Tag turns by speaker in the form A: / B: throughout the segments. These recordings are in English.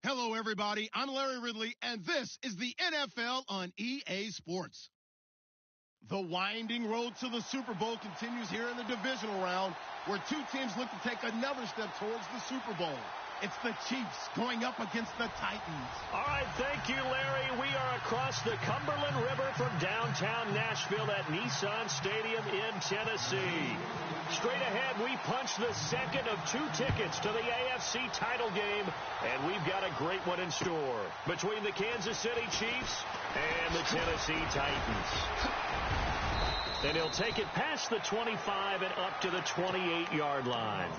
A: Hello, everybody. I'm Larry Ridley, and this is the NFL on EA Sports. The winding road to the Super Bowl continues here in the divisional round, where two teams look to take another step towards the Super Bowl. It's the Chiefs going up against the Titans.
B: All right, thank you, Larry. We are across the Cumberland River from downtown Nashville at Nissan Stadium in Tennessee. Straight ahead, we punch the second of two tickets to the AFC title game, and we've got a great one in store between the Kansas City Chiefs and the Tennessee Titans. And he'll take it past the 25 and up to the 28-yard line.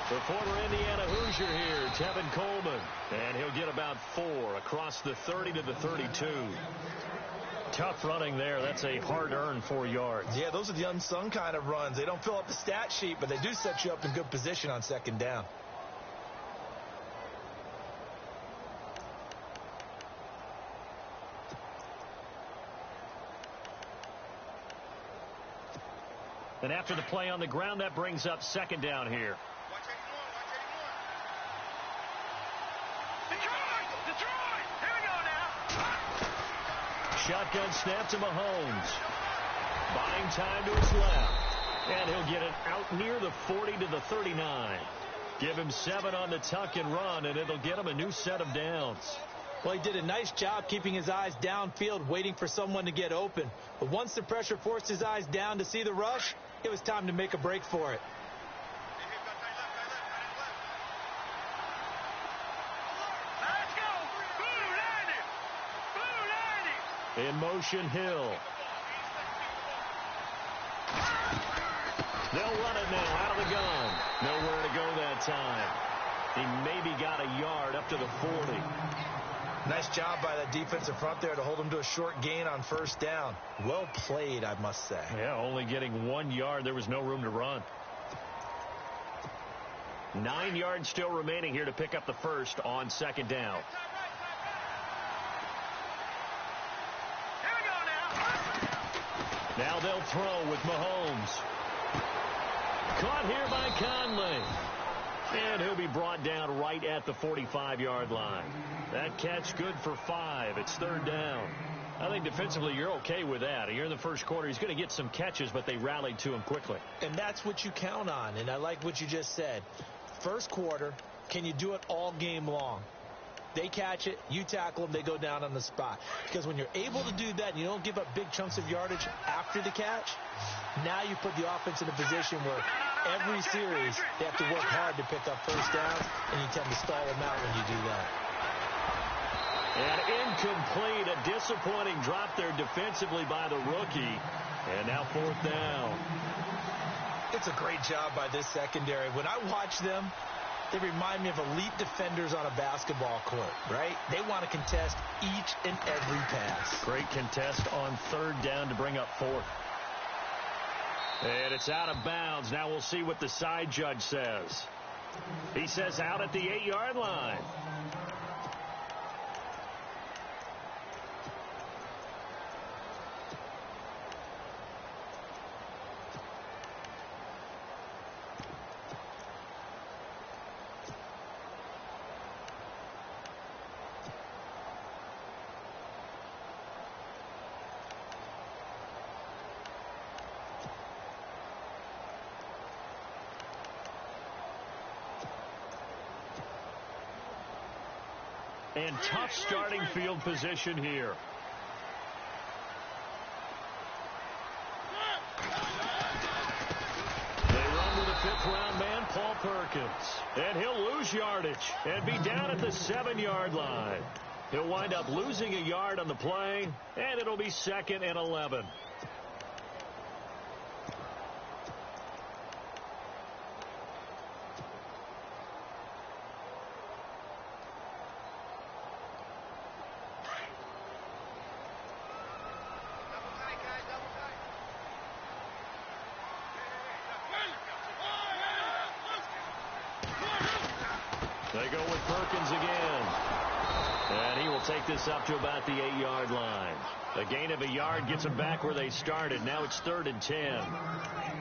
B: The former Indiana Hoosier here, Tevin Coleman, and he'll get about 4 across the 30 to the 32. Tough running there. That's a hard-earned 4 yards.
C: Yeah, those are the unsung kind of runs. They don't fill up the stat sheet, but they do set you up in good position on second down.
B: And after the play on the ground, that brings up second down here. Shotgun snap to Mahomes. Buying time to his left. And he'll get it out near the 40 to the 39. Give him 7 on the tuck and run, and it'll get him a new set of downs.
C: Well, he did a nice job keeping his eyes downfield, waiting for someone to get open. But once the pressure forced his eyes down to see the rush, it was time to make a break for it.
B: In motion, Hill. They'll run it now out of the gun. Nowhere to go that time. He maybe got a yard up to the 40.
C: Nice job by that defensive front there to hold him to a short gain on first down. Well played, I must say.
B: Yeah, only getting 1 yard. There was no room to run. 9 yards still remaining here to pick up the first on second down. Now they'll throw with Mahomes. Caught here by Conley. And he'll be brought down right at the 45-yard line. That catch good for 5. It's third down. I think defensively you're okay with that. You're in the first quarter. He's going to get some catches, but they rallied to him quickly.
C: And that's what you count on, and I like what you just said. First quarter, can you do it all game long? They catch it, you tackle them, they go down on the spot. Because when you're able to do that and you don't give up big chunks of yardage after the catch, now you put the offense in a position where every series they have to work hard to pick up first downs, and you tend to stall them out when you do that.
B: And incomplete, a disappointing drop there defensively by the rookie. And now fourth down.
C: It's a great job by this secondary. When I watch them, they remind me of elite defenders on a basketball court, right? They want to contest each and every pass.
B: Great contest on third down to bring up fourth. And it's out of bounds. Now we'll see what the side judge says. He says out at the 8-yard line. And tough starting field position here. They run with a fifth-round man, Paul Perkins. And he'll lose yardage and be down at the 7-yard line. He'll wind up losing a yard on the play, and it'll be 2nd and 11. They go with Perkins again. And he will take this up to about the 8-yard line. A gain of a yard gets them back where they started. Now it's 3rd and 10.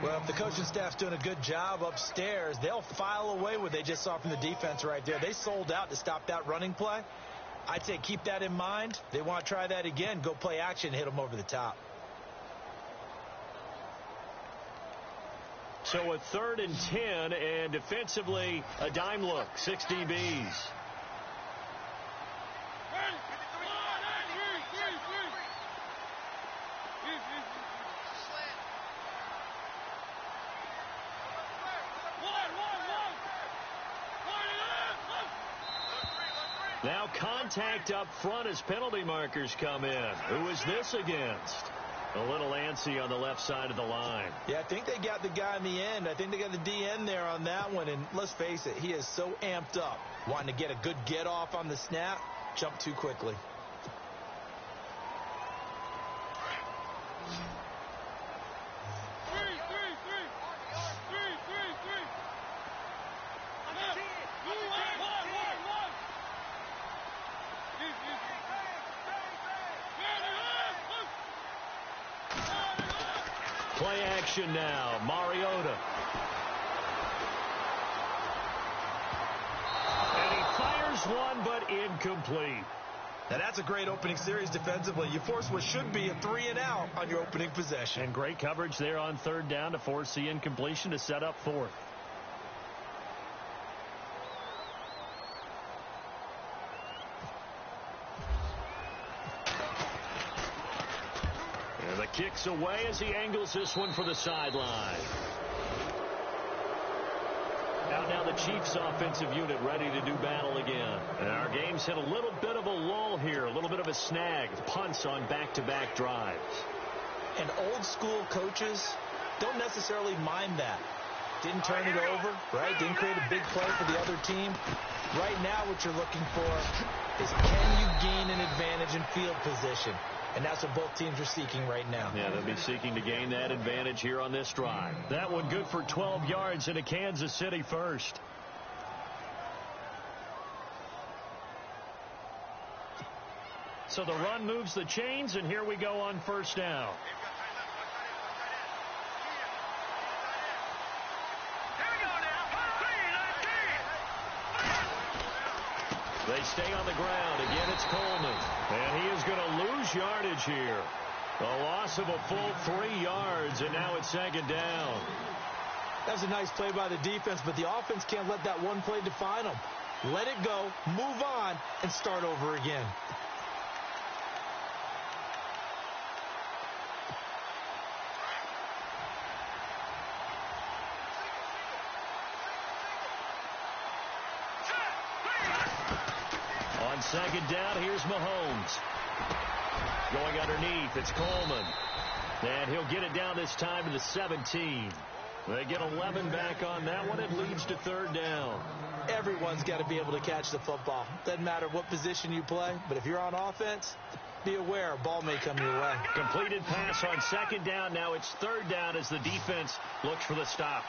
C: Well, if the coaching staff's doing a good job upstairs, they'll file away what they just saw from the defense right there. They sold out to stop that running play. I'd say keep that in mind. They want to try that again. Go play action, hit them over the top.
B: So a 3rd and 10, and defensively, a dime look, 6 DBs. Now contact up front as penalty markers come in. Who is this against? A little antsy on the left side of the line.
C: Yeah, I think they got the guy in the end. I think they got the DN there on that one. And let's face it, he is so amped up, wanting to get a good get off on the snap, jump too quickly.
B: Play action now. Mariota. And he fires one, but incomplete.
C: Now that's a great opening series defensively. You force what should be a 3-and-out on your opening possession.
B: And great coverage there on 3rd down to force the incompletion to set up 4th. Kicks away as he angles this one for the sideline. Now the Chiefs offensive unit ready to do battle again. And our game's hit a little bit of a lull here, a little bit of a snag. Punts on back-to-back drives.
C: And old school coaches don't necessarily mind that. Didn't turn it over, right? Didn't create a big play for the other team. Right now what you're looking for is can you gain an advantage in field position? And that's what both teams are seeking right now.
B: Yeah, they'll be seeking to gain that advantage here on this drive. That one good for 12 yards into Kansas City first. So the run moves the chains, and here we go on 1st down. They stay on the ground. Again, it's Coleman. And he is going to lose yardage here. A loss of a full 3 yards, and now it's 2nd down.
C: That was a nice play by the defense, but the offense can't let that one play define them. Let it go, move on, and start over again.
B: On 2nd down, here's Mahomes. Going underneath, it's Coleman. And he'll get it down this time to the 17. They get 11 back on that one. It leads to 3rd down.
C: Everyone's got to be able to catch the football. Doesn't matter what position you play, but if you're on offense, be aware a ball may come your way.
B: Completed pass on 2nd down. Now it's 3rd down as the defense looks for the stop.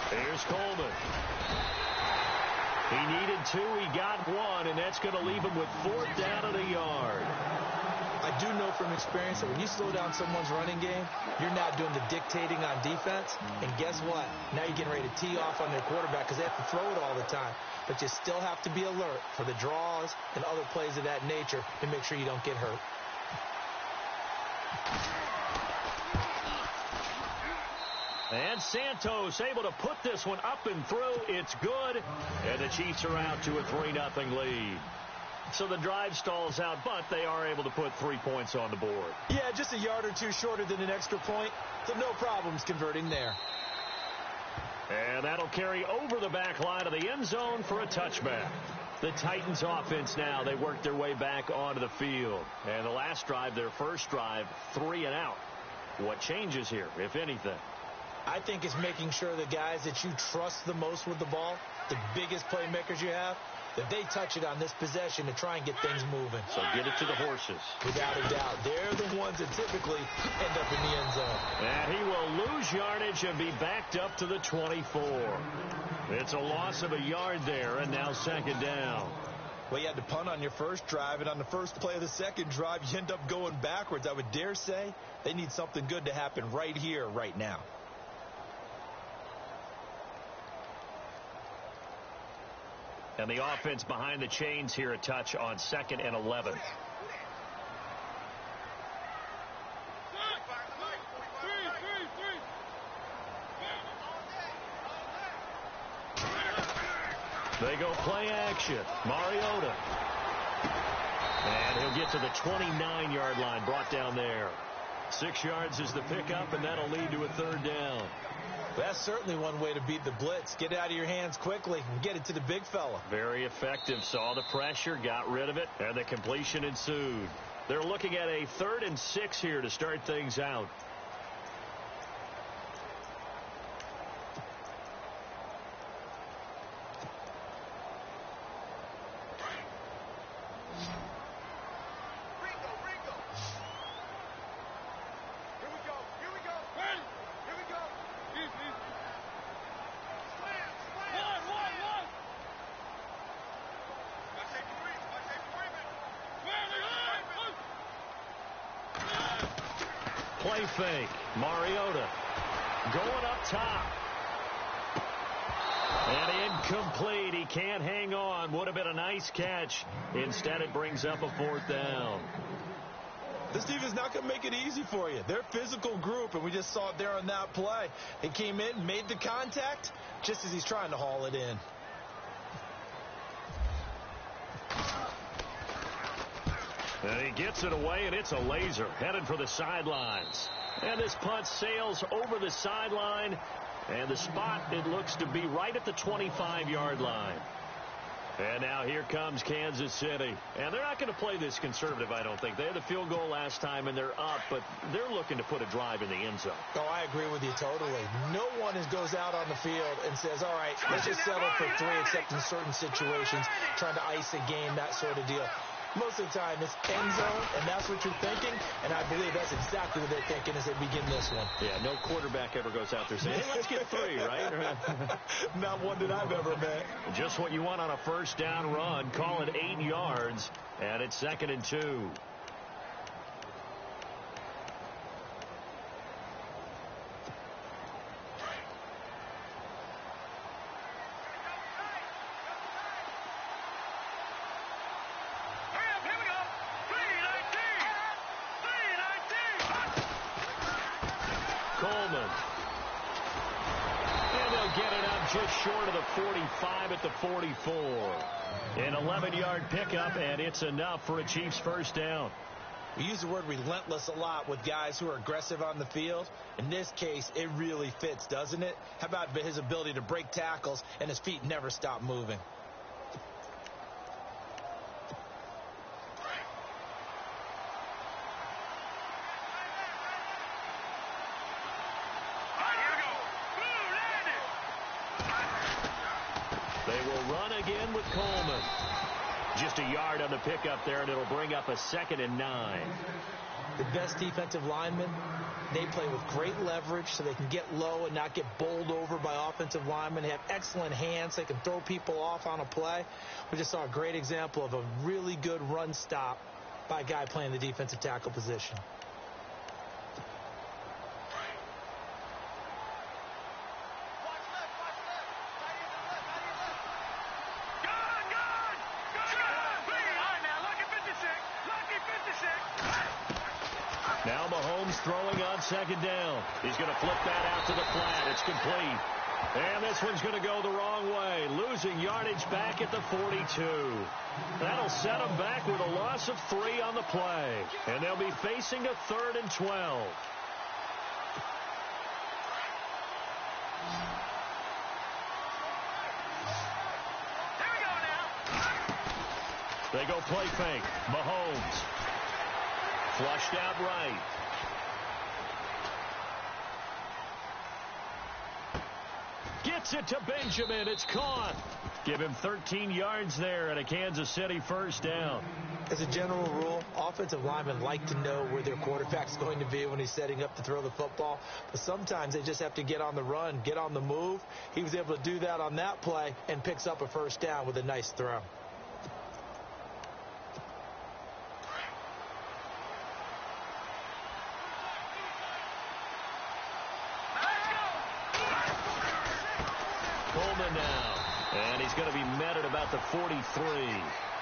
B: Here's Coleman. He needed 2. He got 1, and that's going to leave him with 4th down and a yard.
C: I do know from experience that when you slow down someone's running game, you're not doing the dictating on defense. And guess what? Now you're getting ready to tee off on their quarterback because they have to throw it all the time. But you still have to be alert for the draws and other plays of that nature to make sure you don't get hurt.
B: And Santos able to put this one up and through. It's good. And the Chiefs are out to a 3-0 lead. So the drive stalls out, but they are able to put 3 points on the board.
C: Yeah, just a yard or two shorter than an extra point. So no problems converting there.
B: And that'll carry over the back line of the end zone for a touchback. The Titans offense now, they work their way back onto the field. And the last drive, their first drive, 3 and out. What changes here, if anything?
C: I think it's making sure the guys that you trust the most with the ball, the biggest playmakers you have, that they touch it on this possession to try and get things moving.
B: So get it to the horses.
C: Without a doubt. They're the ones that typically end up in the end zone.
B: And he will lose yardage and be backed up to the 24. It's a loss of a yard there, and now second down.
C: Well, you had to punt on your first drive, and on the first play of the second drive, you end up going backwards. I would dare say they need something good to happen right here, right now.
B: And the offense behind the chains here, a touch on 2nd and 11. They go play action. Mariota. And he'll get to the 29-yard line, brought down there. 6 yards is the pickup, and that'll lead to a third down.
C: That's certainly one way to beat the blitz. Get it out of your hands quickly and get it to the big fella.
B: Very effective. Saw the pressure, got rid of it, and the completion ensued. They're looking at a 3rd and 6 here to start things out. Play fake. Mariota going up top. And incomplete. He can't hang on. Would have been a nice catch. Instead, it brings up a 4th down.
C: This defense is not going to make it easy for you. They're a physical group, and we just saw it there on that play. He came in, made the contact, just as he's trying to haul it in.
B: And he gets it away, and it's a laser headed for the sidelines. And this punt sails over the sideline, and the spot, it looks to be right at the 25-yard line. And now here comes Kansas City. And they're not going to play this conservative, I don't think. They had the field goal last time, and they're up, but they're looking to put a drive in the end zone.
C: Oh, I agree with you totally. No one goes out on the field and says, all right, let's just settle for 3, except in certain situations, trying to ice a game, that sort of deal. Most of the time, it's end zone, and that's what you're thinking, and I believe that's exactly what they're thinking as they begin this one.
B: Yeah, no quarterback ever goes out there saying, hey, let's get 3, right?
C: Not one that I've ever met.
B: Just what you want on a first down run. Call it 8 yards, and it's 2nd and 2. Coleman. And they'll get it up just short of the 45 at the 44. An 11-yard pickup, and it's enough for a Chiefs first down.
C: We use the word relentless a lot with guys who are aggressive on the field. In this case, it really fits, doesn't it? How about his ability to break tackles and his feet never stop moving?
B: Again with Coleman. Just a yard on the pickup there, and it'll bring up a 2nd and 9.
C: The best defensive linemen, they play with great leverage so they can get low and not get bowled over by offensive linemen. They have excellent hands. They can throw people off on a play. We just saw a great example of a really good run stop by a guy playing the defensive tackle position.
B: Now Mahomes throwing on 2nd down. He's going to flip that out to the flat. It's complete. And this one's going to go the wrong way. Losing yardage back at the 42. That'll set them back with a loss of 3 on the play. And they'll be facing a 3rd and 12.
D: Here we go now.
B: They go play fake. Mahomes. Flushed out right. Gets it to Benjamin. It's caught. Give him 13 yards there and a Kansas City first down.
C: As a general rule, offensive linemen like to know where their quarterback's going to be when he's setting up to throw the football. But sometimes they just have to get on the run, get on the move. He was able to do that on that play and picks up a first down with a nice throw.
B: Coleman now. And he's going to be met at about the 43.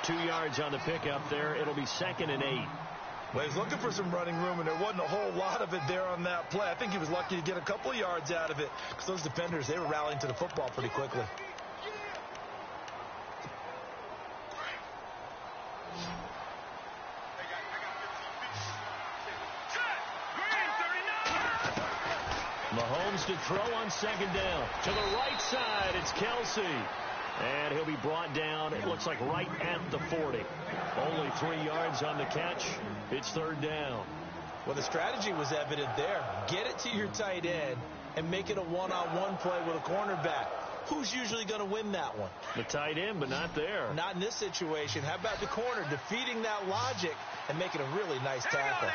B: 2 yards on the pickup there. It'll be 2nd and 8.
C: Well, he's looking for some running room, and there wasn't a whole lot of it there on that play. I think he was lucky to get a couple of yards out of it because those defenders, they were rallying to the football pretty quickly.
B: Mahomes to throw on 2nd down. To the right side, it's Kelsey. And he'll be brought down, it looks like right at the 40. Only 3 yards on the catch. It's 3rd down.
C: Well, the strategy was evident there. Get it to your tight end and make it a one-on-one play with a cornerback. Who's usually going to win that one?
B: The tight end, but not there.
C: Not in this situation. How about the corner defeating that logic and making a really nice tackle?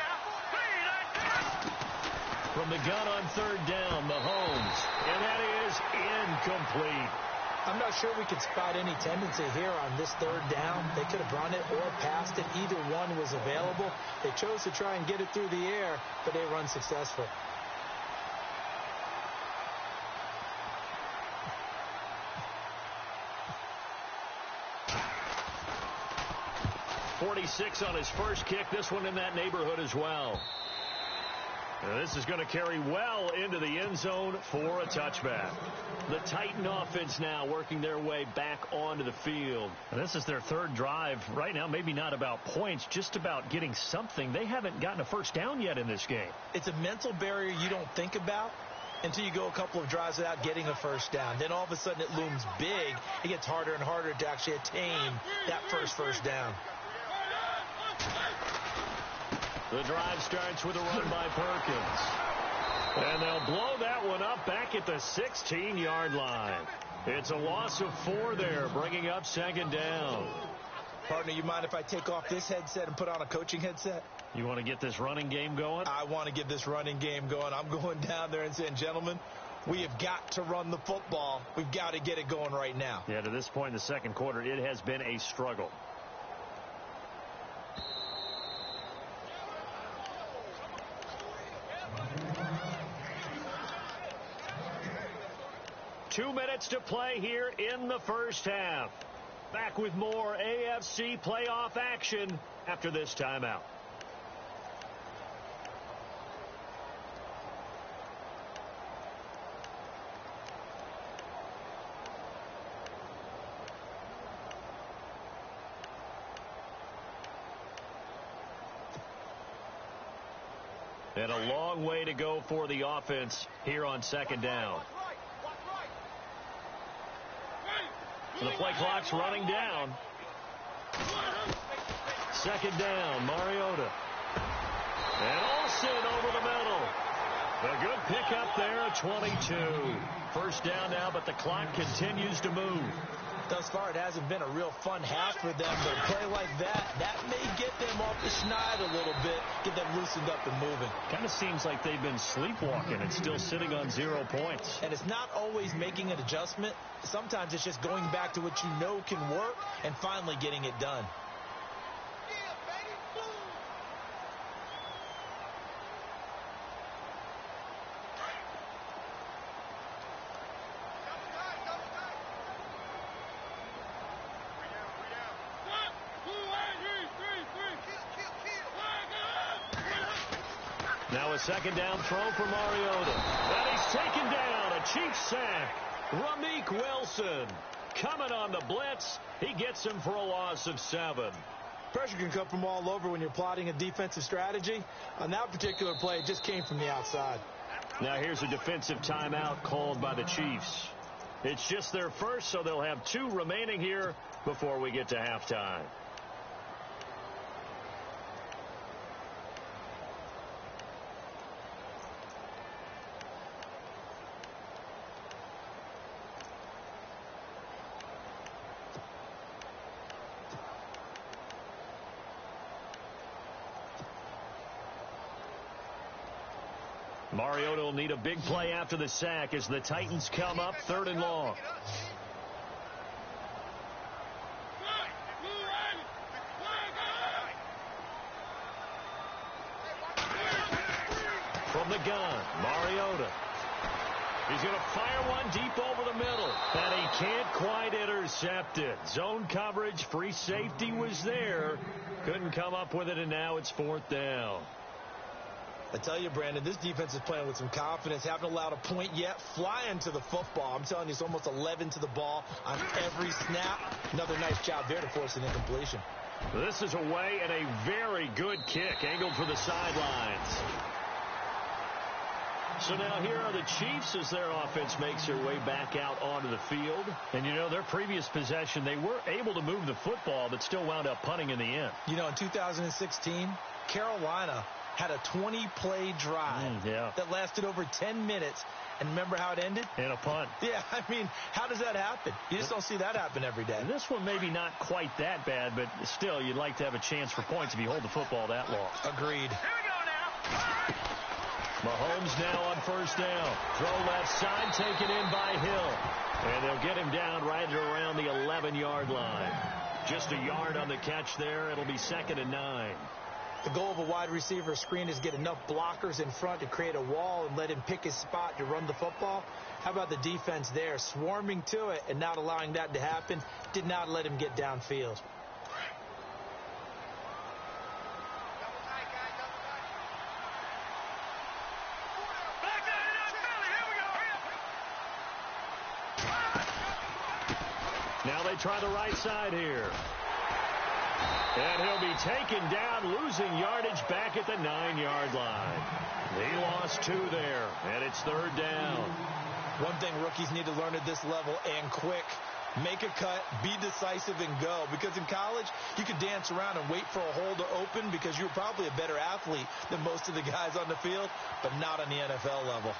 B: From the gun on 3rd down, Mahomes. And that is incomplete.
C: I'm not sure we could spot any tendency here on this 3rd down. They could have run it or passed it. Either one was available. They chose to try and get it through the air, but they run successful.
B: .46 on his first kick. This one in that neighborhood as well. Now this is going to carry well into the end zone for a touchback. The Titan offense now working their way back onto the field. And this is their 3rd drive right now. Maybe not about points, just about getting something. They haven't gotten a first down yet in this game.
C: It's a mental barrier you don't think about until you go a couple of drives without getting a first down. Then all of a sudden it looms big. It gets harder and harder to actually attain that first down.
B: The drive starts with a run by Perkins. And they'll blow that one up back at the 16-yard line. It's a loss of 4 there, bringing up 2nd down.
C: Partner, you mind if I take off this headset and put on a coaching headset?
B: You want to get this running game going?
C: I want to get this running game going. I'm going down there and saying, gentlemen, we have got to run the football. We've got to get it going right now.
B: Yeah, to this point in the 2nd quarter, it has been a struggle. Two minutes to play here in the first half. Back with more AFC playoff action after this timeout. And a long way to go for the offense here on 2nd down. The play clock's running down. 2nd down, Mariota. And Olsen over the middle. A good pickup there at 22. First down now, but the clock continues to move.
C: Thus far, it hasn't been a real fun half for them, but a play like that may get them off the schneid a little bit, get them loosened up and moving.
B: Kind of seems like they've been sleepwalking and still sitting on 0 points.
C: And it's not always making an adjustment. Sometimes it's just going back to what you know can work and finally getting it done.
B: Now a 2nd down throw for Mariota. And he's taken down. A Chiefs sack. Ramik Wilson coming on the blitz. He gets him for a loss of 7.
C: Pressure can come from all over when you're plotting a defensive strategy. On that particular play, it just came from the outside.
B: Now here's a defensive timeout called by the Chiefs. It's just their first, so they'll have 2 remaining here before we get to halftime. Mariota will need a big play after the sack as the Titans come up 3rd and long. From the gun, Mariota. He's going to fire one deep over the middle. And he can't quite intercept it. Zone coverage, free safety was there. Couldn't come up with it, and now it's 4th down.
C: I tell you, Brandon, this defense is playing with some confidence. Haven't allowed a point yet. Flying to the football. I'm telling you, it's almost 11 to the ball on every snap. Another nice job there to force an incompletion.
B: This is away and a very good kick angled for the sidelines. So now here are the Chiefs as their offense makes their way back out onto the field. And, you know, their previous possession, they were able to move the football, but still wound up punting in the end.
C: You know, in 2016, Carolina had a 20-play drive that lasted over 10 minutes. And remember how it ended?
B: In a punt.
C: Yeah, I mean, how does that happen? You just don't see that happen every day.
B: And this one maybe not quite that bad, but still, you'd like to have a chance for points if you hold the football that long.
C: Agreed.
D: Here we go now.
B: Mahomes now on 1st down. Throw left side, taken in by Hill. And they'll get him down right around the 11-yard line. Just a yard on the catch there. It'll be 2nd and 9.
C: The goal of a wide receiver screen is get enough blockers in front to create a wall and let him pick his spot to run the football. How about the defense there? Swarming to it and not allowing that to happen. Did not let him get downfield.
B: Now they try the right side here. And he'll be taken down, losing yardage back at the 9-yard line. He lost 2 there, and it's 3rd down.
C: One thing rookies need to learn at this level, and quick. Make a cut, be decisive, and go. Because in college, you could dance around and wait for a hole to open because you're probably a better athlete than most of the guys on the field, but not on the NFL level.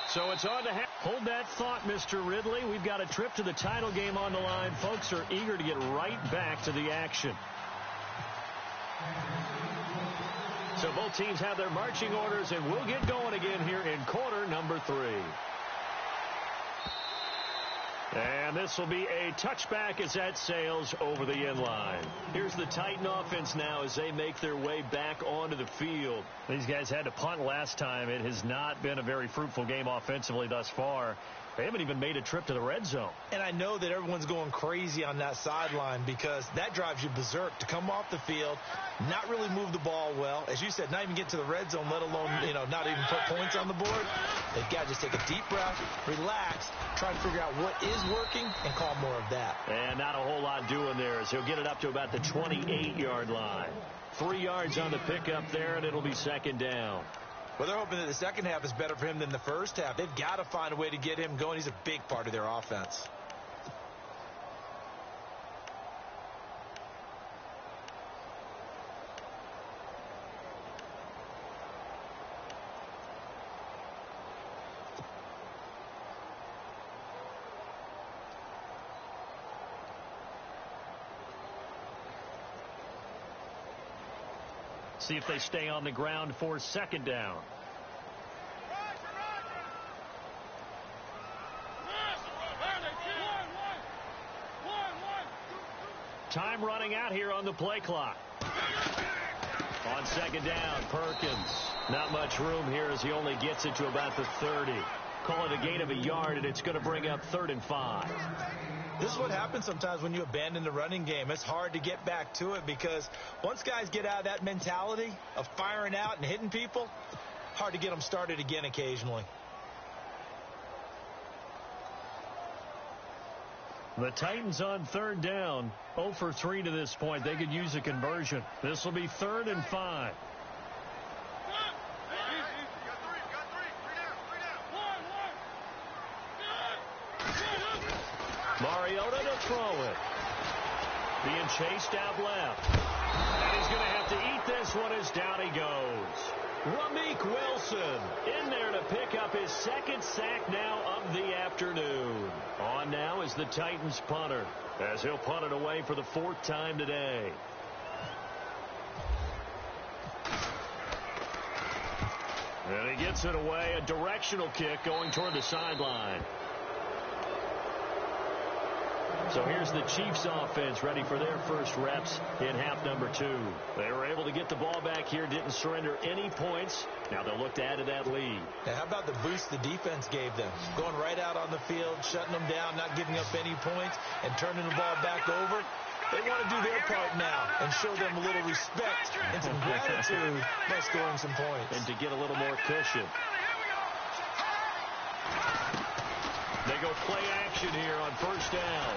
B: So it's on to hold that thought, Mr. Ridley. We've got a trip to the title game on the line. Folks are eager to get right back to the action. So both teams have their marching orders, and we'll get going again here in quarter number 3. And this will be a touchback as that sails over the end line. Here's the Titan offense now as they make their way back onto the field. These guys had to punt last time. It has not been a very fruitful game offensively thus far. They haven't even made a trip to the red zone.
C: And I know that everyone's going crazy on that sideline because that drives you berserk to come off the field, not really move the ball well. As you said, not even get to the red zone, let alone, not even put points on the board. They've got to just take a deep breath, relax, try to figure out what is working, and call more of that.
B: And not a whole lot doing there as he'll get it up to about the 28-yard line. 3 yards on the pickup there, and it'll be 2nd down.
C: Well, they're hoping that the second half is better for him than the first half. They've got to find a way to get him going. He's a big part of their offense.
B: See if they stay on the ground for 2nd down. Time running out here on the play clock. On 2nd down, Perkins. Not much room here as he only gets it to about the 30. Call it a gain of a yard, and it's going to bring up 3rd and 5.
C: This is what happens sometimes when you abandon the running game. It's hard to get back to it because once guys get out of that mentality of firing out and hitting people, hard to get them started again occasionally.
B: The Titans on 3rd down, 0 for 3 to this point. They could use a conversion. This will be 3rd and 5. Mariota to throw it. Being chased out left. And he's going to have to eat this one as down he goes. Rameek Wilson in there to pick up his 2nd sack now of the afternoon. On now is the Titans punter as he'll punt it away for the 4th time today. And he gets it away, a directional kick going toward the sideline. So here's the Chiefs offense ready for their first reps in half number 2. They were able to get the ball back here, didn't surrender any points. Now they'll look to add to that lead.
C: Now how about the boost the defense gave them? Going right out on the field, shutting them down, not giving up any points, and turning the ball back over. They want to do their part now and show them a little respect and some gratitude by scoring some points.
B: And to get a little more cushion. They go play action here on first down.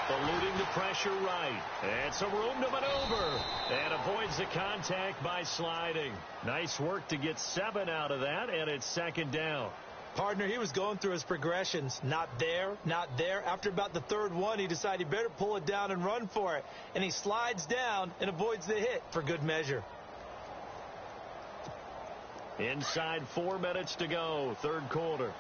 B: Eluding the pressure right. And some room to maneuver. And avoids the contact by sliding. Nice work to get 7 out of that, and it's second down.
C: Partner, he was going through his progressions. Not there, not there. After about the third one, he decided he better pull it down and run for it. And he slides down and avoids the hit for good measure.
B: Inside 4 minutes to go, third quarter.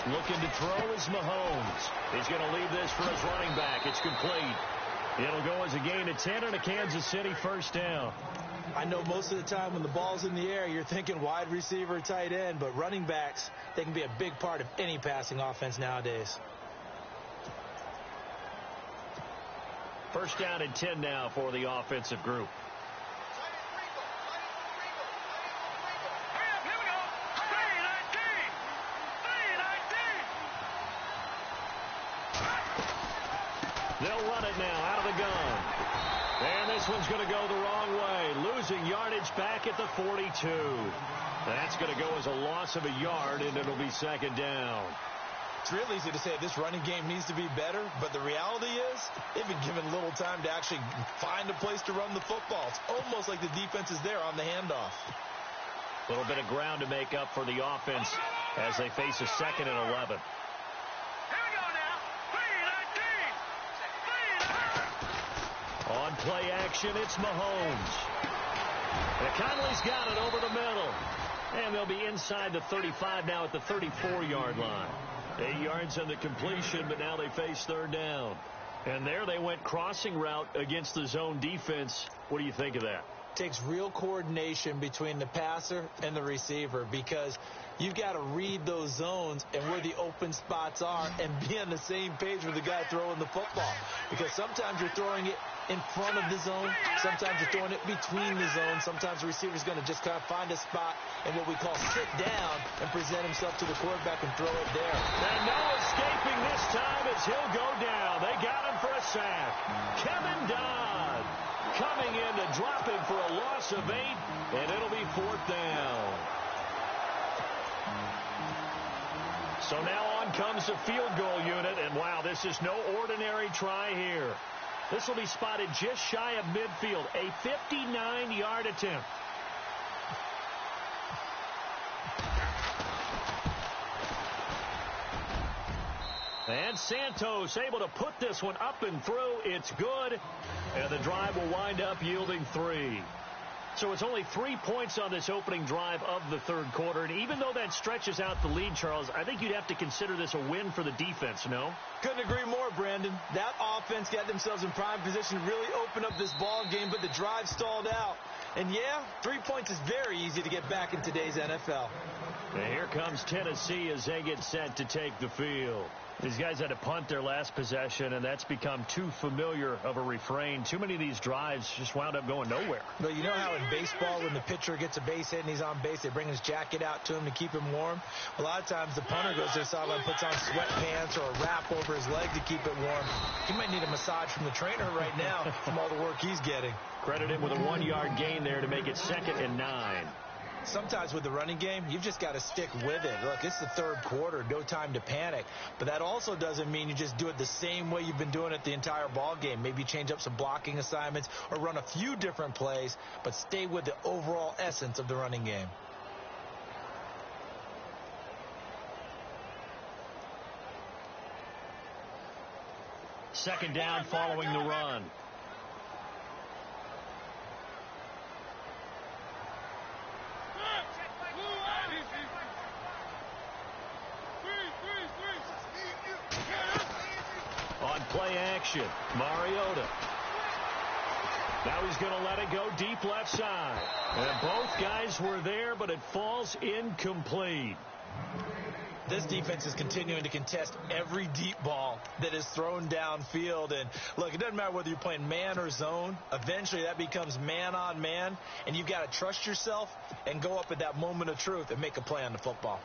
B: Looking to throw is Mahomes. He's going to leave this for his running back. It's complete. It'll go as a gain of 10 and a Kansas City first down.
C: I know most of the time when the ball's in the air, you're thinking wide receiver, tight end, but running backs, they can be a big part of any passing offense nowadays.
B: First down and 10 now for the offensive group. They'll run it now out of the gun. And this one's going to go the wrong way. Losing yardage back at the 42. That's going to go as a loss of a yard, and it'll be second down.
C: It's real easy to say this running game needs to be better, but the reality is they've been given little time to actually find a place to run the football. It's almost like the defense is there on the handoff.
B: A little bit of ground to make up for the offense as they face a second and 11. On play action, it's Mahomes. And Conley's got it over the middle. And they'll be inside the 35 now at the 34-yard line. 8 yards on the completion, but now they face third down. And there they went crossing route against the zone defense. What do you think of that?
C: Takes real coordination between the passer and the receiver because you've got to read those zones and where the open spots are and be on the same page with the guy throwing the football. Because sometimes you're throwing it in front of the zone. Sometimes you're throwing it between the zones. Sometimes the receiver's going to just kind of find a spot and what we call sit down and present himself to the quarterback and throw it there.
B: And no escaping this time as he'll go down. They got him for a sack. Kevin Dodd coming in to drop him for a loss of 8, and it'll be fourth down. So now on comes the field goal unit, and wow, this is no ordinary try here. This will be spotted just shy of midfield, a 59-yard attempt. And Santos able to put this one up and through. It's good. And the drive will wind up yielding 3. So it's only 3 points on this opening drive of the third quarter. And even though that stretches out the lead, Charles, I think you'd have to consider this a win for the defense, no?
C: Couldn't agree more, Brandon. That offense got themselves in prime position to really open up this ball game, but the drive stalled out. And, yeah, 3 points is very easy to get back in today's NFL.
B: And here comes Tennessee as they get set to take the field. These guys had to punt their last possession, and that's become too familiar of a refrain. Too many of these drives just wound up going nowhere.
C: But you know how in baseball, when the pitcher gets a base hit and he's on base, they bring his jacket out to him to keep him warm? A lot of times the punter goes to the sideline, puts on sweatpants or a wrap over his leg to keep it warm. He might need a massage from the trainer right now from all the work he's getting.
B: Credit him with a 1-yard gain there to make it 2nd and 9.
C: Sometimes with the running game, you've just got to stick with it. Look, it's the third quarter, no time to panic. But that also doesn't mean you just do it the same way you've been doing it the entire ball game. Maybe change up some blocking assignments or run a few different plays, but stay with the overall essence of the running game.
B: Second down following the run. On play action. Mariota. Now he's going to let it go deep left side. And both guys were there, but it falls incomplete.
C: This defense is continuing to contest every deep ball that is thrown downfield. And, look, it doesn't matter whether you're playing man or zone. Eventually, that becomes man on man, and you've got to trust yourself and go up at that moment of truth and make a play on the football.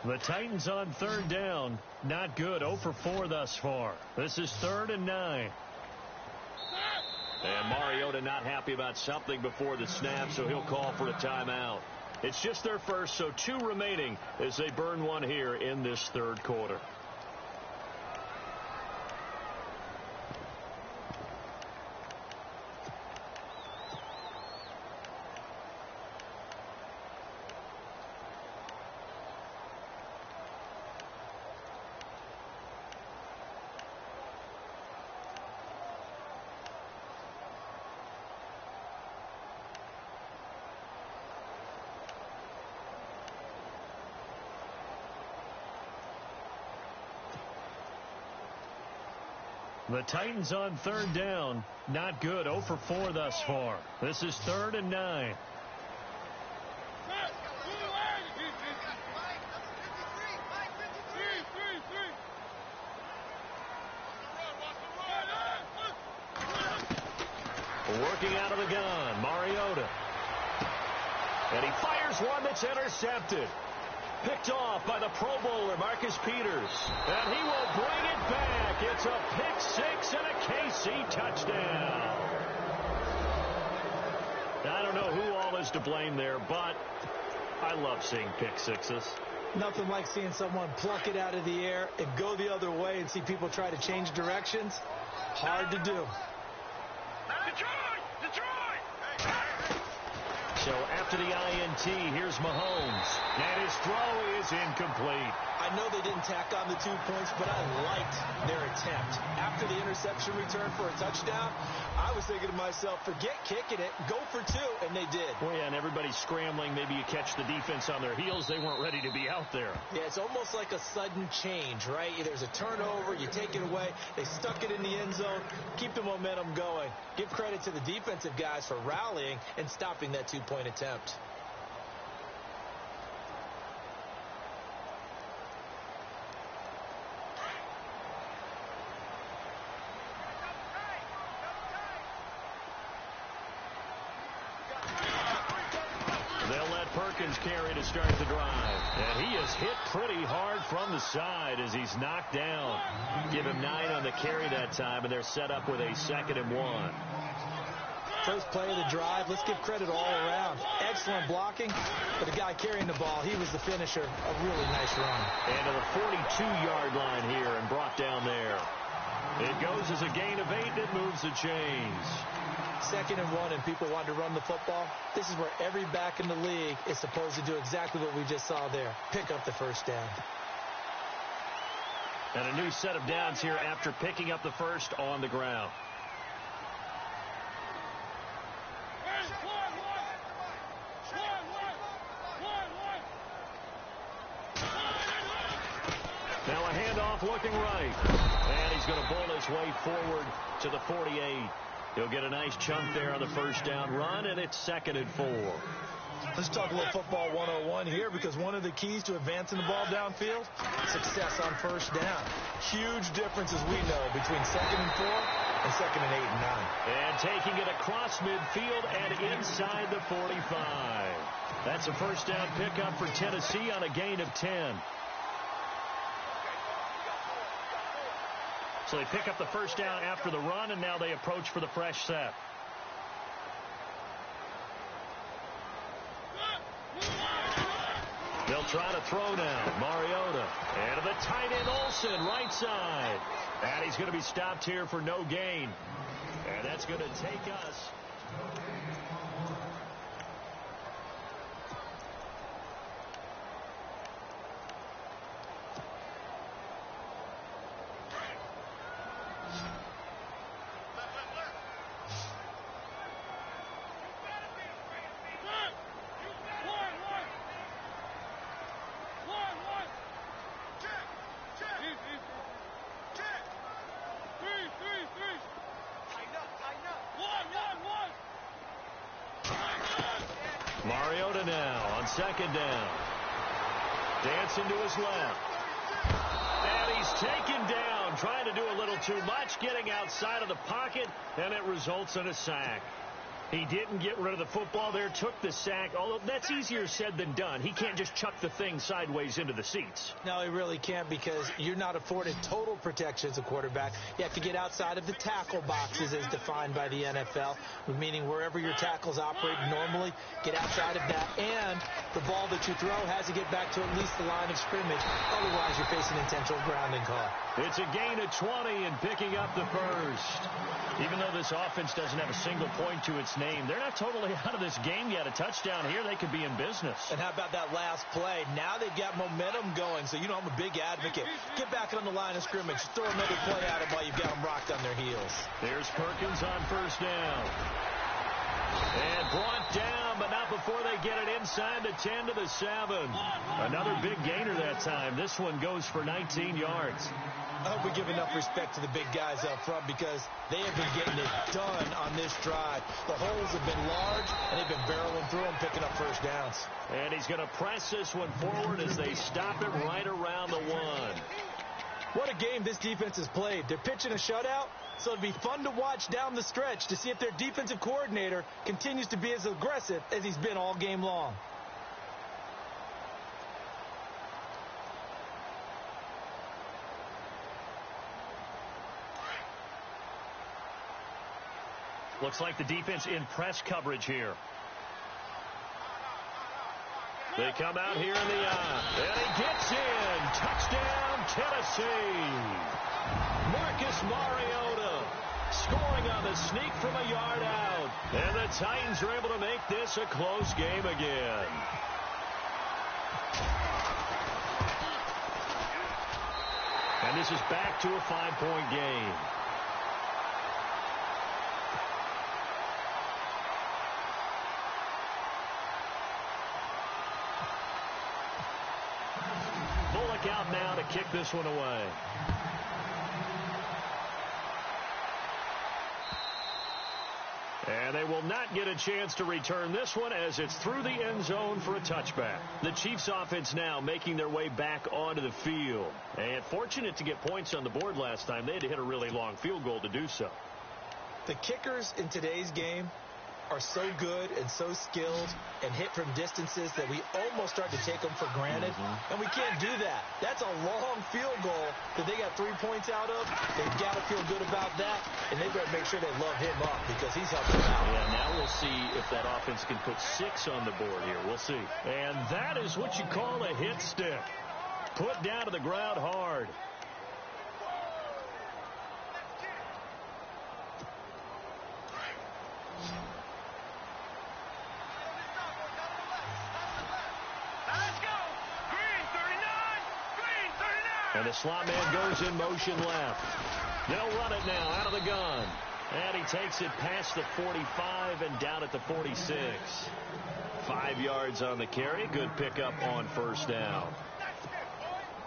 B: The Titans on third down. Not good. 0 for 4 thus far. This is 3rd and 9. And Mariota not happy about something before the snap, so he'll call for a timeout. It's just their first, so 2 remaining as they burn one here in this third quarter. The Titans on third down. Not good. 0 for 4 thus far. This is 3rd and 9. Working out of the gun, Mariota. And he fires one that's intercepted. Picked off by the Pro Bowler, Marcus Peters. And he will bring it back. It's a pick 6 and a KC touchdown. I don't know who all is to blame there, but I love seeing pick sixes.
C: Nothing like seeing someone pluck it out of the air and go the other way and see people try to change directions. Hard to do.
B: So after the INT, here's Mahomes. And his throw is incomplete.
C: I know they didn't tack on the 2 points, but I liked their attempt. After the interception return for a touchdown, I was thinking to myself, forget kicking it, go for 2, and they did.
B: Well, yeah, and everybody's scrambling. Maybe you catch the defense on their heels. They weren't ready to be out there.
C: Yeah, it's almost like a sudden change, right? There's a turnover, you take it away. They stuck it in the end zone. Keep the momentum going. Give credit to the defensive guys for rallying and stopping that 2-point attempt.
B: Carry to start the drive. And he is hit pretty hard from the side as he's knocked down. Give him 9 on the carry that time, and they're set up with a 2nd and 1.
C: First play of the drive. Let's give credit all around. Excellent blocking. But the guy carrying the ball, he was the finisher. A really nice run.
B: And to the 42-yard line here and brought down there. It goes as a gain of 8, and it moves the chains.
C: 2nd and 1, and people want to run the football. This is where every back in the league is supposed to do exactly what we just saw there. Pick up the first down.
B: And a new set of downs here after picking up the first on the ground. Now a handoff looking right. And he's going to bull his way forward to the 48. He'll get a nice chunk there on the first down run, and it's 2nd and 4.
C: Let's talk a little football 101 here, because one of the keys to advancing the ball downfield, success on first down. Huge difference, as we know, between 2nd and 4 and 2nd and 8 and 9.
B: And taking it across midfield and inside the 45. That's a first down pickup for Tennessee on a gain of 10. So they pick up the first down after the run, and now they approach for the fresh set. They'll try to throw now. Mariota. And to the tight end, Olsen, right side. And he's going to be stopped here for no gain. And that's going to take us on second down. Dancing to his left. And he's taken down, trying to do a little too much, getting outside of the pocket, and it results in a sack. He didn't get rid of the football there, took the sack, although that's easier said than done. He can't just chuck the thing sideways into the seats.
C: No, he really can't, because you're not afforded total protection as a quarterback. You have to get outside of the tackle boxes as defined by the NFL, meaning wherever your tackles operate normally, get outside of that, and the ball that you throw has to get back to at least the line of scrimmage. Otherwise, you're facing intentional grounding call.
B: It's a gain of 20 and picking up the first. Even though this offense doesn't have a single point to its name, they're not totally out of this game yet. A touchdown here, they could be in business.
C: And how about that last play? Now they've got momentum going, so you know I'm a big advocate. Get back on the line of scrimmage. Throw another play at them while you've got them rocked on their heels.
B: There's Perkins on first down. And brought down, but not before they get it inside the 10 to the 7. Another big gainer that time. This one goes for 19 yards.
C: I hope we give enough respect to the big guys up front, because they have been getting it done on this drive. The holes have been large, and they've been barreling through them, picking up first downs.
B: And he's going to press this one forward as they stop it right around the 1.
C: What a game this defense has played. They're pitching a shutout, so it'll be fun to watch down the stretch to see if their defensive coordinator continues to be as aggressive as he's been all game long.
B: Looks like the defense in press coverage here. They come out here in the and he gets in. Touchdown, Tennessee. Marcus Mariota scoring on the sneak from a yard out. And the Titans are able to make this a close game again. And this is back to a 5-point game. Out now to kick this one away. And they will not get a chance to return this one, as it's through the end zone for a touchback. The Chiefs offense now making their way back onto the field. And fortunate to get points on the board last time. They had to hit a really long field goal to do so.
C: The kickers in today's game are so good and so skilled and hit from distances that we almost start to take them for granted. And we can't do that. That's a long field goal that they got 3 points out of. They've got to feel good about that, and they better make sure they love him up, because he's helping them out.
B: Yeah, now we'll see if that offense can put 6 on the board here. We'll see. And that is what you call a hit stick. Put down to the ground hard. And the slot man goes in motion left. They'll run it now out of the gun. And he takes it past the 45 and down at the 46. 5 yards on the carry. Good pickup on first down.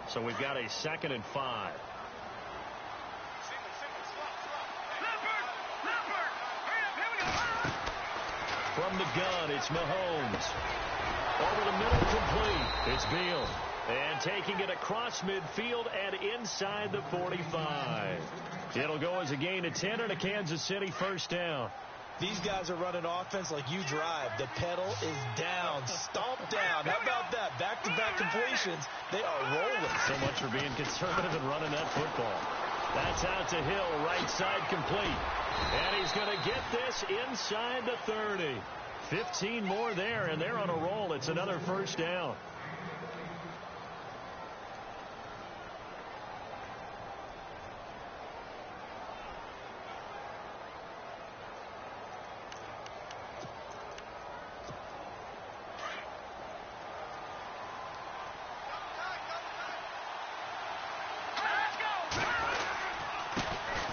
B: So we've got a 2nd and 5. From the gun, it's Mahomes. Over the middle, complete. It's Beal. And taking it across midfield and inside the 45. It'll go as a gain of 10 and a Kansas City first down.
C: These guys are running offense like you drive. The pedal is down. Stomp down. How about that? Back-to-back completions. They are rolling.
B: So much for being conservative and running that football. That's out to Hill, right side complete. And he's going to get this inside the 30. 15 more there, and they're on a roll. It's another first down.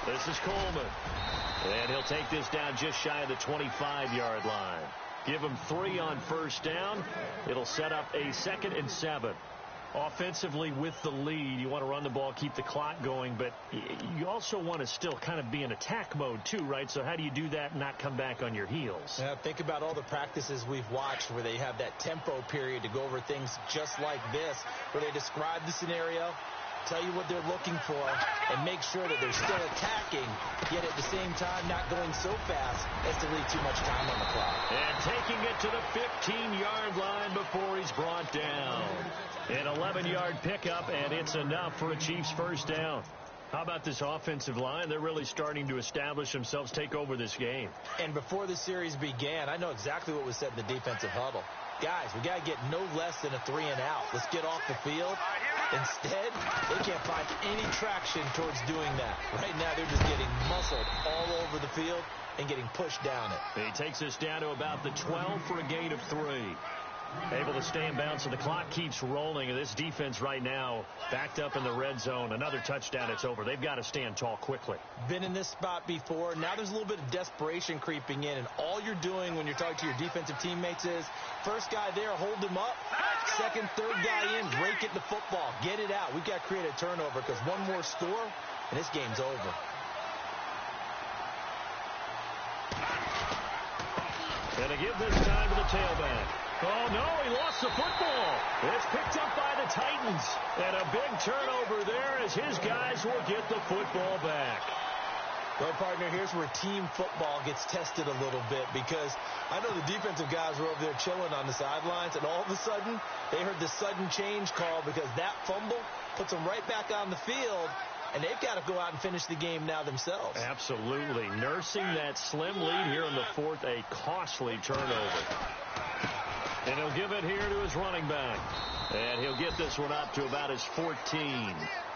B: This is Coleman. And he'll take this down just shy of the 25-yard line. Give him 3 on first down. It'll set up a 2nd and 7. Offensively with the lead, you want to run the ball, keep the clock going, but you also want to still kind of be in attack mode too, right? So how do you do that and not come back on your heels?
C: Yeah, think about all the practices we've watched where they have that tempo period to go over things just like this, where they describe the scenario, tell you what they're looking for, and make sure that they're still attacking, yet at the same time not going so fast as to leave too much time on the clock.
B: And taking it to the 15-yard line before he's brought down. An 11-yard pickup, and it's enough for a Chiefs first down. How about this offensive line? They're really starting to establish themselves, take over this game.
C: And before the series began, I know exactly what was said in the defensive huddle. Guys, we got to get no less than a 3-and-out. Let's get off the field. Instead, they can't find any traction towards doing that. Right now, they're just getting muscled all over the field and getting pushed down it.
B: He takes us down to about the 12 for a gain of 3. Able to stay in bounds, so the clock keeps rolling. And this defense right now backed up in the red zone. Another touchdown, it's over. They've got to stand tall quickly.
C: Been in this spot before. Now there's a little bit of desperation creeping in. And all you're doing when you're talking to your defensive teammates is, first guy there, hold him up. Second, third guy in, break it the football. Get it out. We've got to create a turnover because one more score, and this game's over.
B: And to give this time to the tailback. Oh, no, he lost the football. It's picked up by the Titans. And a big turnover there as his guys will get the football back.
C: Well, partner, here's where team football gets tested a little bit because I know the defensive guys were over there chilling on the sidelines, and all of a sudden, they heard the sudden change call because that fumble puts them right back on the field, and they've got to go out and finish the game now themselves.
B: Absolutely. Nursing that slim lead here in the fourth, a costly turnover. And he'll give it here to his running back. And he'll get this one up to about his 14.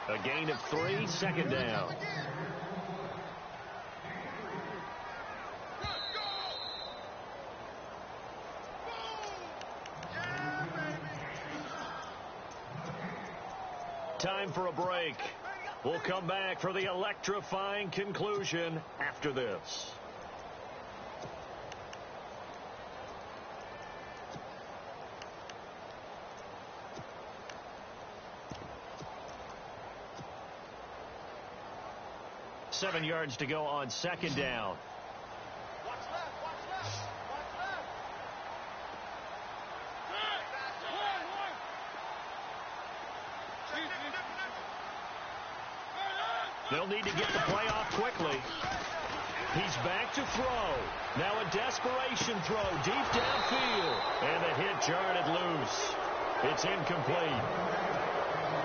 B: A gain of 3, second down. Time for a break. We'll come back for the electrifying conclusion after this. Seven yards to go on second down. They'll need to get the play off quickly. He's back to throw. Now a desperation throw deep downfield. And the hit jarred it loose. It's incomplete.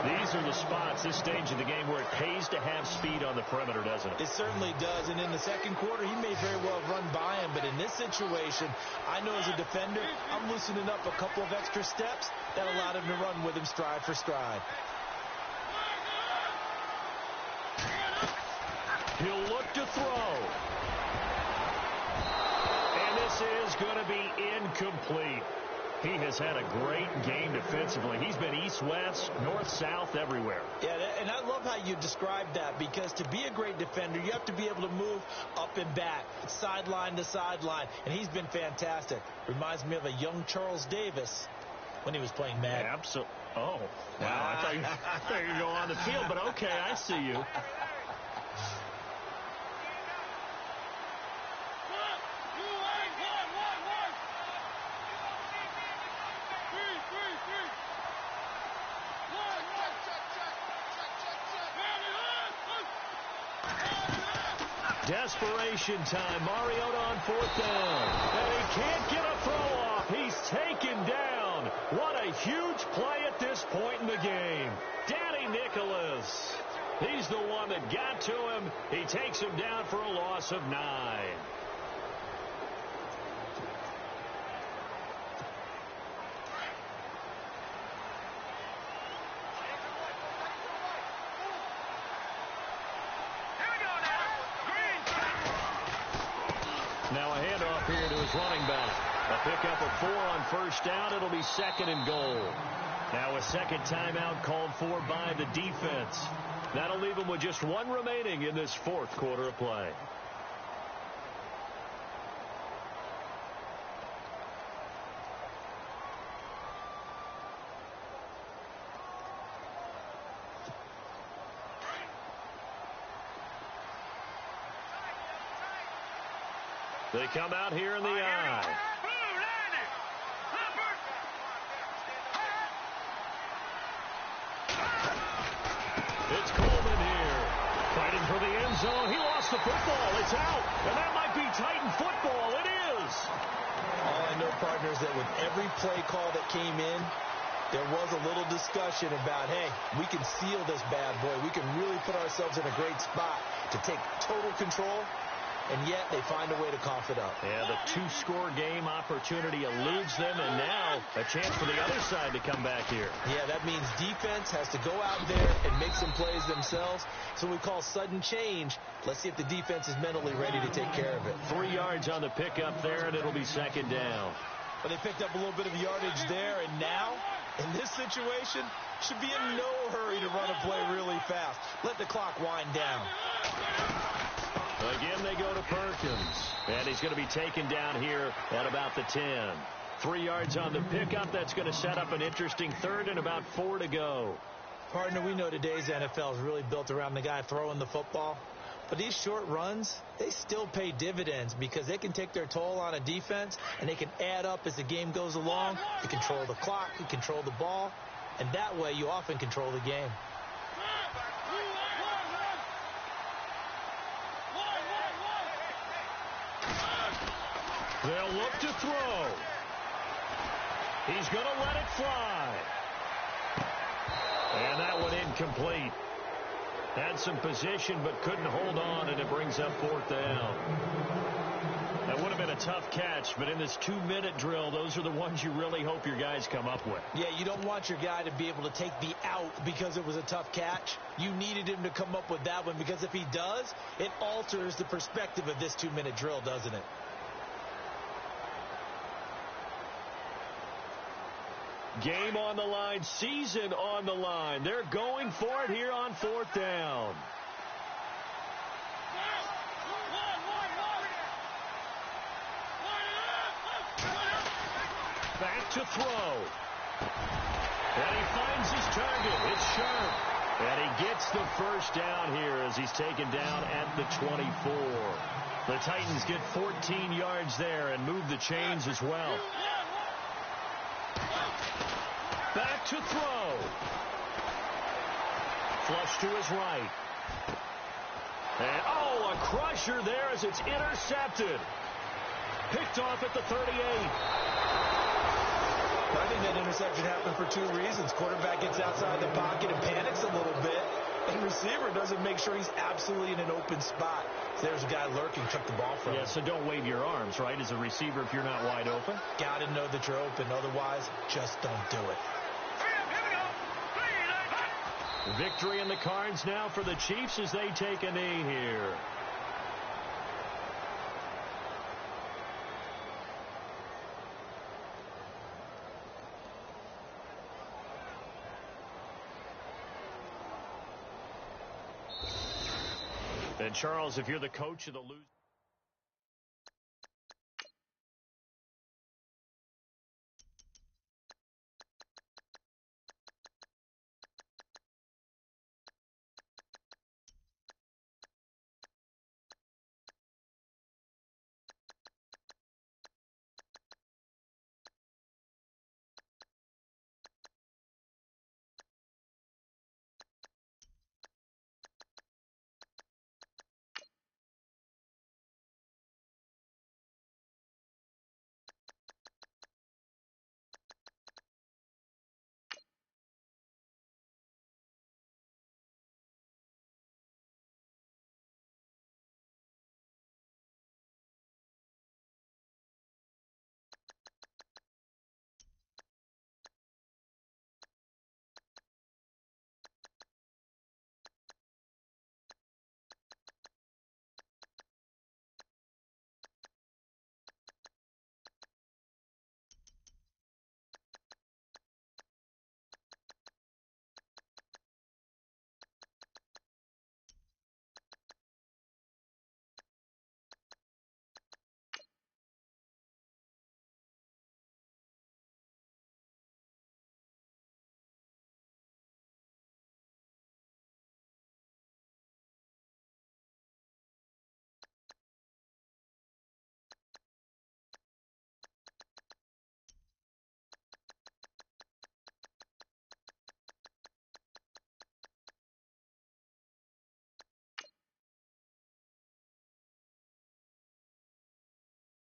B: These are the spots, this stage of the game, where it pays to have speed on the perimeter, doesn't it?
C: It certainly does. And in the second quarter, he may very well run by him. But in this situation, I know as a defender, I'm loosening up a couple of extra steps that allowed him to run with him stride for stride.
B: He'll look to throw. And this is going to be incomplete. He has had a great game defensively. He's been east-west, north-south, everywhere.
C: Yeah, and I love how you described that because to be a great defender, you have to be able to move up and back, sideline to sideline, and he's been fantastic. Reminds me of a young Charles Davis when he was playing Madden.
B: Absolutely. Oh, wow. I thought you were going to go on the field, but okay, I see you. Desperation time. Mariota on fourth down. And he can't get a throw off. He's taken down. What a huge play at this point in the game. Danny Nicholas. He's the one that got to him. He takes him down for a loss of 9. Now a handoff here to his running back. A pickup of 4 on first down. It'll be second and goal. Now a second timeout called for by the defense. That'll leave them with just 1 remaining in this fourth quarter of play. They come out here in the eye. It's Coleman here. Fighting for the end zone. He lost the football. It's out. And that might be Titan football. It is.
C: All I know, partner, is that with every play call that came in, there was a little discussion about, hey, we can seal this bad boy. We can really put ourselves in a great spot to take total control, and yet they find a way to cough it up.
B: Yeah, the two-score game opportunity eludes them, and now a chance for the other side to come back here.
C: Yeah, that means defense has to go out there and make some plays themselves. So we call sudden change. Let's see if the defense is mentally ready to take care of it.
B: 3 yards on the pickup there, and it'll be second down.
C: But they picked up a little bit of yardage there, and now, in this situation, should be in no hurry to run a play really fast. Let the clock wind down.
B: Again, they go to Perkins. And he's going to be taken down here at about the 10. 3 yards on the pickup. That's going to set up an interesting third and about 4 to go.
C: Partner, we know today's NFL is really built around the guy throwing the football. But these short runs, they still pay dividends because they can take their toll on a defense, and they can add up as the game goes along. You control the clock, you control the ball, and that way you often control the game.
B: They'll look to throw. He's going to let it fly. And that one incomplete. Had some position but couldn't hold on, and it brings up 4th down. That would have been a tough catch, but in this 2-minute drill, those are the ones you really hope your guys come up with.
C: Yeah, you don't want your guy to be able to take the out because it was a tough catch. You needed him to come up with that one because if he does, it alters the perspective of this 2-minute drill, doesn't it?
B: Game on the line, season on the line. They're going for it here on 4th down. Back to throw. And he finds his target. It's Sharp. And he gets the first down here as he's taken down at the 24. The Titans get 14 yards there and move the chains as well. Back to throw. Flush to his right. And, a crusher there as it's intercepted. Picked off at the 38.
C: I think that interception happened for 2 reasons. Quarterback gets outside the pocket and panics a little bit. And receiver doesn't make sure he's absolutely in an open spot. So there's a guy lurking, took the ball from him.
B: Yeah, so don't wave your arms, right, as a receiver if you're not wide open.
C: Got to know that you're open. Otherwise, just don't do it.
B: Victory in the cards now for the Chiefs as they take a knee here. And Charles, if you're the coach of the losing